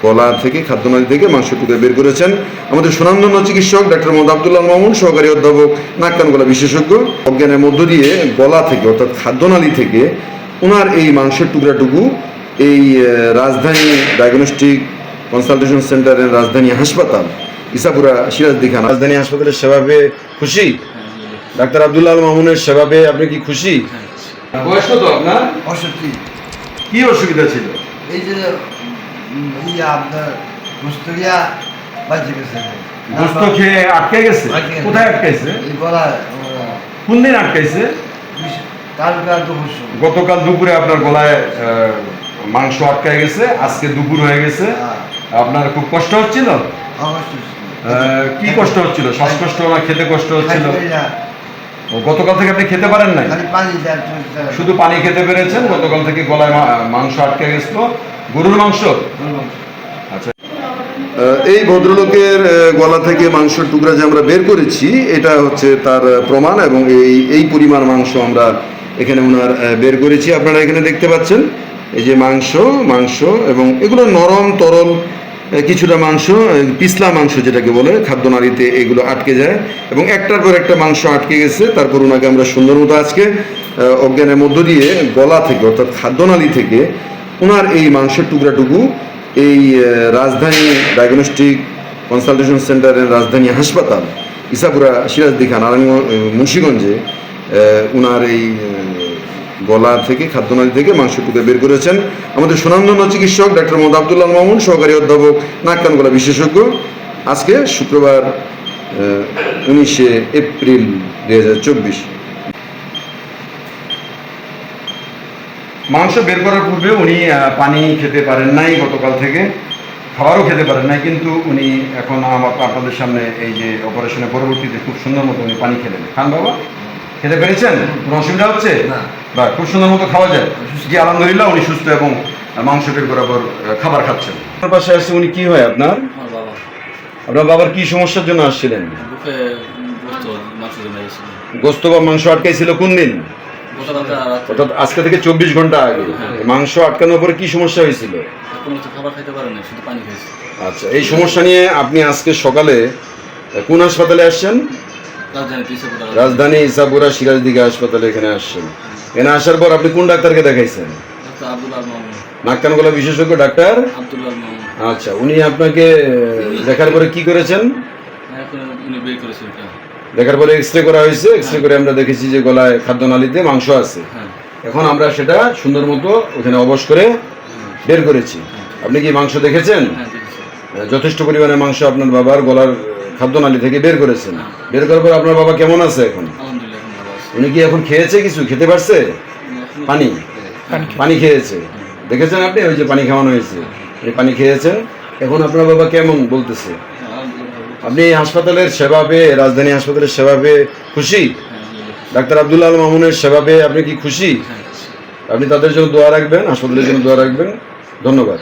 গলা থেকে খাদ্যনালী থেকে মাংস টুকরে বের করেছেন আমাদের সুনামধন্য চিকিৎসক ডাক্তার মোহাম্মদ আব্দুল্লাহ মামুন, সহকারী অধ্যাপক নাক কান গলা বিশেষজ্ঞ। অজ্ঞানের মধ্য দিয়ে গলা থেকে অর্থাৎ খাদ্যনালী থেকে ওনার এই মাংসের টুকরাটুকু এই রাজধানী ডায়াগনস্টিক কনসালটেশন সেন্টারের রাজধানী হাসপাতাল ইসাপুরা সিরাজদি খান রাজধানী হাসপাতালের সেবা পেয়ে খুশি? ডাক্তার আব্দুল্লাহ মামুনের সেবা পেয়ে আপনি কি খুশি? বয়স কত আপনার? 65। কি অসুবিধা ছিল? এই যে আপনার গোস্তরিয়া বাজি গেছে, গোস্ত খেয়ে আটকে গেছে। কোথায় আটকাইছে? এই গলা। কোন দিন আটকাইছে? গতকাল দুপুরে আপনার গলায় মাংস আটকায় গেছে, আজকে দুপুর হয়ে গেছে। আপনার খুব কষ্ট হচ্ছিল? কি কষ্ট হচ্ছিল? শ্বাসকষ্ট না খেতে কষ্ট হচ্ছিল? গতকাল থেকে আপনি খেতে পারেন নাই? শুধু পানি খেতে পেরেছেন। গতকাল থেকে গলায় মাংস আটকে গেছিল। গরুর মাংস? আচ্ছা, এই ভদ্রলোকের গলা থেকে মাংসের টুকরা যে আমরা বের করেছি এটা হচ্ছে তার প্রমাণ, এবং এই পরিমাণ মাংস আমরা এখানে ওনার বের করেছি। আপনারা এখানে দেখতে পাচ্ছেন এই যে মাংস এবং এগুলো নরম তরল কিছুটা মাংস, পিছলা মাংস যেটাকে বলে খাদ্যনালীতে, এগুলো আটকে যায় এবং একটার পর একটা মাংস আটকে গেছে। তারপর ওনাকে আমরা সুন্দর মতো আজকে অজ্ঞানের মধ্য দিয়ে গলা থেকে অর্থাৎ খাদ্যনালী থেকে ওনার এই মাংসের টুকরাটুকু এই রাজধানী ডায়াগনস্টিক কনসালটেশন সেন্টারের রাজধানী হাসপাতাল ইসাপুরা সিরাজদি খান মুন্সিগঞ্জে ওনার এই গলা থেকে খাদ্যনালী থেকে মাংস টুকরে বের করেছেন আমাদের সুনামধন্য চিকিৎসক ডাক্তার মোহাম্মদ আব্দুল্লাহ মামুন, সহকারী অধ্যাপক নাক কান গলা বিশেষজ্ঞ। আজকে শুক্রবার 19শে এপ্রিল 2024। মাংস বের করার পূর্বে উনি পানি খেতে পারেন নাই, গতকাল থেকে খাবারও খেতে পারেন নাই, কিন্তু উনি এখন আপনাদের সামনে এই যে অপারেশনের পরবর্তীতে খুব সুন্দর মতো উনি পানি খেলেন। খান বাবা, খেতে পেরেছেন? কোনো অসুবিধা হচ্ছে বা খুব সুন্দর মতো খাওয়া যায়? জি আলহামদুলিল্লাহ, উনি সুস্থ এবং মাংস বের করার পর খাবার খাচ্ছেন। আপনার পাশে আসছে উনি কি হয় আপনার? আপনার বাবার কি সমস্যার জন্য আসছিলেন? গোস্ত বা মাংস আটকাইছিল কোন দিন? অর্থাৎ আজকে থেকে 24 ঘন্টা আগে। মাংস আটকানোর পরে কি সমস্যা হয়েছিল? আচ্ছা, এই সমস্যা নিয়ে আপনি আজকে সকালে কোন হাসপাতালে আসছেন? রাজধানী ইসাপুরা সিরাজদিঘা হাসপাতালে এখানে আসছেন। এখানে আসার পর আপনি কোন ডাক্তারকে দেখাইছেন? নাক কান গলা বিশেষজ্ঞ ডাক্তার আব্দুল্লাহ। আচ্ছা, উনি আপনাকে দেখার পরে কি করেছেন? দেখার পরে এক্সরে করা হয়েছে। এক্সরে করে আমরা দেখেছি যে গলায় খাদ্যনালীতে মাংস আছে। এখন আমরা সেটা সুন্দর মতো ওখানে অবশ করে বের করেছি। আপনি কি মাংস দেখেছেন? যথেষ্ট পরিমাণে মাংস আপনার বাবার গলার খাদ্যনালী থেকে বের করেছেন। বের করার পর আপনার বাবা কেমন আছে এখন? উনি কি এখন খেয়েছে? কিছু খেতে পারছে? পানি খেয়েছে। দেখেছেন আপনি? ওই যে পানি খাওয়ানো হয়েছে, এই পানি খেয়েছেন। এখন আপনার বাবা কেমন বলতেছে? আপনি এই হাসপাতালের সেবা পেয়ে, রাজধানী হাসপাতালের সেবা পেয়ে খুশি? ডাক্তার আব্দুল্লাহ মামুনের সেবা পেয়ে আপনি কি খুশি? আপনি তাদের জন্য দোয়া রাখবেন, হাসপাতালের জন্য দোয়া রাখবেন। ধন্যবাদ।